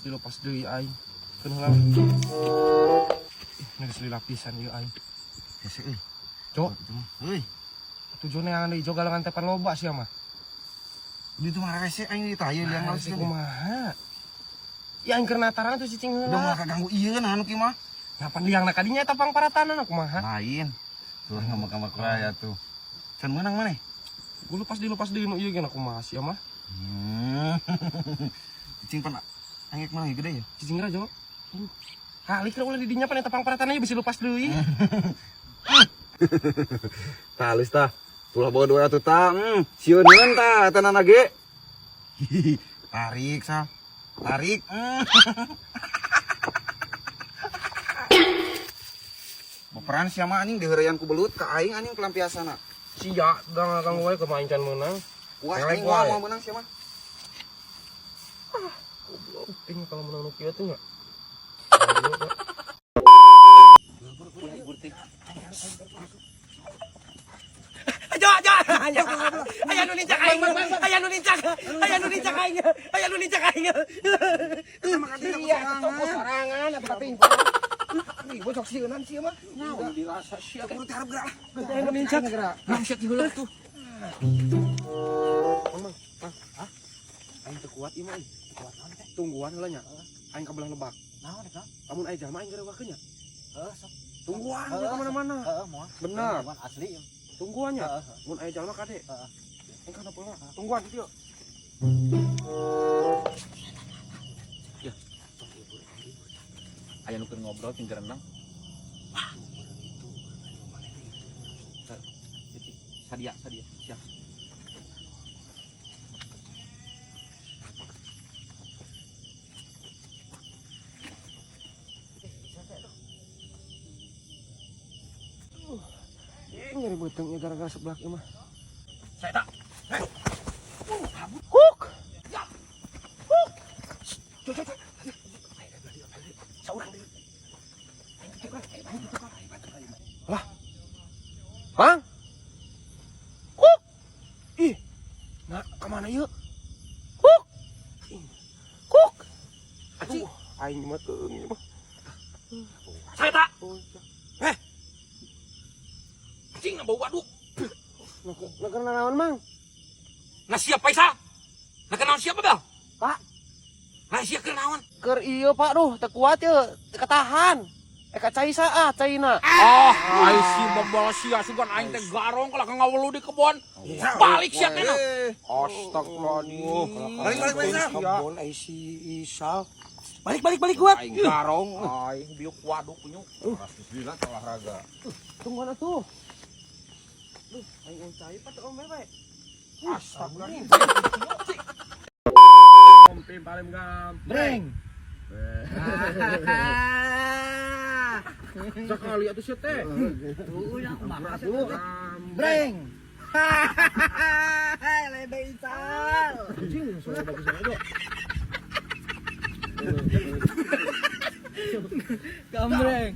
dilepas deui aing. Keun heula. Geus lapisan ieu aing. Hese euy. Cok, Euy. tujuannya anu ijo galangan tepan loba sia mah. Di itu mah rese aing ditayeu liang Nah, laut si kumaha? Ya aing keur nataran tuh cicing udah heula. mah kaganggu ieu nah anu kieu mah. Ngapan liangna kadinya eta pangparatanan kumaha? Lain. Tuh ngomong kuraya tuh. Can menang maneh? Gue dilepas deui nu ieu ge kumaha sia mah. Cicing pan angek mana gede ya? Cicing raja. Kali kira ulah di dinya pan eta pangparatanan bisa lepas deui. Talus tah. Tulah bawa 200 tah. Sieuneun tah tanana ge. Tarik sa. Tarik. Baperan sia mah anjing diheureyan ku belut ka aing anjing pelampiasana. Sia ganggu wae keur main can meunang. Wah, aing mau menang sia mah. Goblok ting kalau menang nu kieu teh nya. Ayo nu nincak aing. Aya nu nincak aing. Iya, toko sorangan atuh tapi ih bocok sieunan sia mah. Naon dirasa sia kudu harap gerak. Aya nu nincak. Nangset heula tuh. Mang, hah? Aing teu kuat ieu mah. Kuat naon teh? Tungguan heula nya. Aing kabelah lebak. Naon eta? Lamun aya jalma aing geureuwakeun nya. Heeh, sok. Tungguan nya ka mana-mana. Heeh, moal. Bener. Tungguan asli. Tungguan nya. Mun aya jalma kade. Heeh. Aing kana pola. Tungguan kieu. Ya. Aya nu keur ngobrol jeung renang. Wah. Sadia. Siap. Nyeri beutengnya gara-gara sebelah ieu mah. Saya tak. Huk. Huk. Cok. Saurang deui. Lah. Bang. Huk. Ih. Nah, ka mana ieu? Huk. Huk. Aduh, aing mah keung ieu mah. Saya tak. Cing bau waduk. Nah, karena naon, Mang? Nah siap Paisa. Nah kenaon siapa bel? Pak, Nah siap kenaon. keur ieu Pak, duh, teu kuat ye, teu katahan. Eka cai saah, caina. Ai si bebal sia sugan aing teh garong kalau ngawelu di kebon. Balik sia kana. Astagfirullahaladzim. Balik Paisa. Kebon ai si Isal. Balik kuat. Aing garong, aing biuk waduk punyuk. Bismillah olahraga. Tungguan atuh. Duh, aing uncai pat om bae. Astagfirullah. Kompi paling gam. Breng. Sekali atuh sia teh. Breng. Lebe Isal. Anjing, suara bagus aja. Kambreng.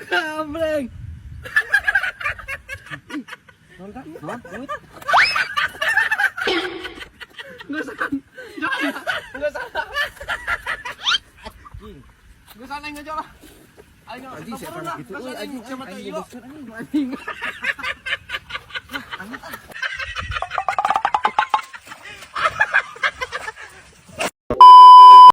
Kambreng. Nonton. Enggak salah. Enggak salah ngejol lah. Ayo, Anjing saya panas gitu. Anjing. siapa tuh? Anjing.